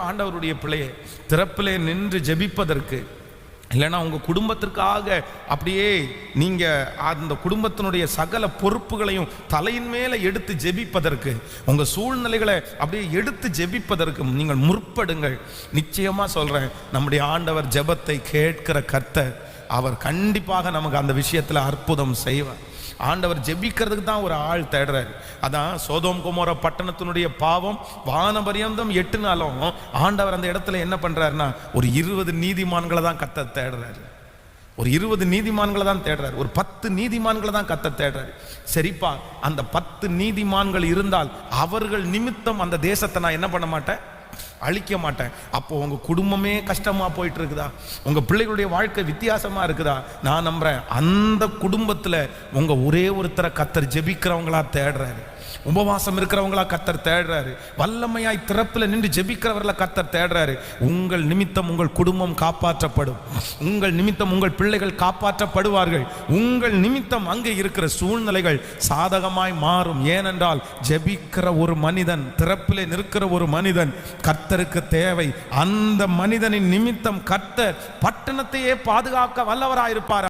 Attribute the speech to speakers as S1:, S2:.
S1: ஆண்டவருடைய பிள்ளையை திறப்பிலே நின்று ஜெபிப்பதற்கு, இல்லைன்னா உங்கள் குடும்பத்திற்காக அப்படியே நீங்கள் அந்த குடும்பத்தினுடைய சகல பொறுப்புகளையும் தலையின் மேலே எடுத்து ஜெபிப்பதற்கு, உங்கள் சூழ்நிலைகளை அப்படியே எடுத்து ஜெபிப்பதற்கு நீங்கள் முற்படுங்கள். நிச்சயமாக சொல்கிறேன், நம்முடைய ஆண்டவர் ஜெபத்தை கேட்கிற கர்த்தர். அவர் கண்டிப்பாக நமக்கு அந்த விஷயத்தில் அற்புதம் செய்வார். ஆண்டவர் ஜெபிக்கிறதுக்கு தான் ஒரு ஆள் தேடுறாரு. அதான் சோதோம் கொமோரா பட்டணத்தினுடைய பாவம் வானபரியந்தம் எட்டுனாலும் ஆண்டவர் அந்த இடத்துல என்ன பண்றாருன்னா ஒரு 20 நீதிமான்களை தான் கர்த்தர் தேடுறாரு. ஒரு 20 நீதிமான்களை தான் தேடுறாரு. ஒரு 10 நீதிமான்களை தான் கர்த்தர் தேடுறாரு. சரிப்பா, அந்த 10 நீதிமான்கள் இருந்தால் அவர்கள் நிமித்தம் அந்த தேசத்தை நான் என்ன பண்ண மாட்டேன், அழிக்க மாட்டேன். அப்போ உங்க குடும்பமே கஷ்டமா போயிட்டு இருக்குதா, உங்க பிள்ளைகளுடைய வாழ்க்கை வித்தியாசமா இருக்குதா, நான் நம்புறேன் அந்த குடும்பத்துல உங்க ஒரே ஒருத்தரை கர்த்தர் ஜெபிக்கிறவங்களா தேடுறாரு. உபவாசம் இருக்கிறவங்களா கர்த்தர் தேடுறாரு. வல்லமையாய் திறப்புல நின்று ஜெபிக்கிறவர்களா கர்த்தர் தேடுறாரு. உங்கள் நிமித்தம் உங்கள் குடும்பம் காப்பாற்றப்படும். உங்கள் நிமித்தம் உங்கள் பிள்ளைகள் காப்பாற்றப்படுவார்கள். உங்கள் நிமித்தம் அங்கே இருக்கிற சூழ்நிலைகள் சாதகமாய் மாறும். ஏனென்றால் ஜெபிக்கிற ஒரு மனிதன், திறப்பிலே நிற்கிற ஒரு மனிதன் கர்த்தருக்கு தேவை. அந்த மனிதனின் நிமித்தம் கர்த்தர் பட்டணத்தையே பாதுகாக்க வல்லவராயிருப்பார்.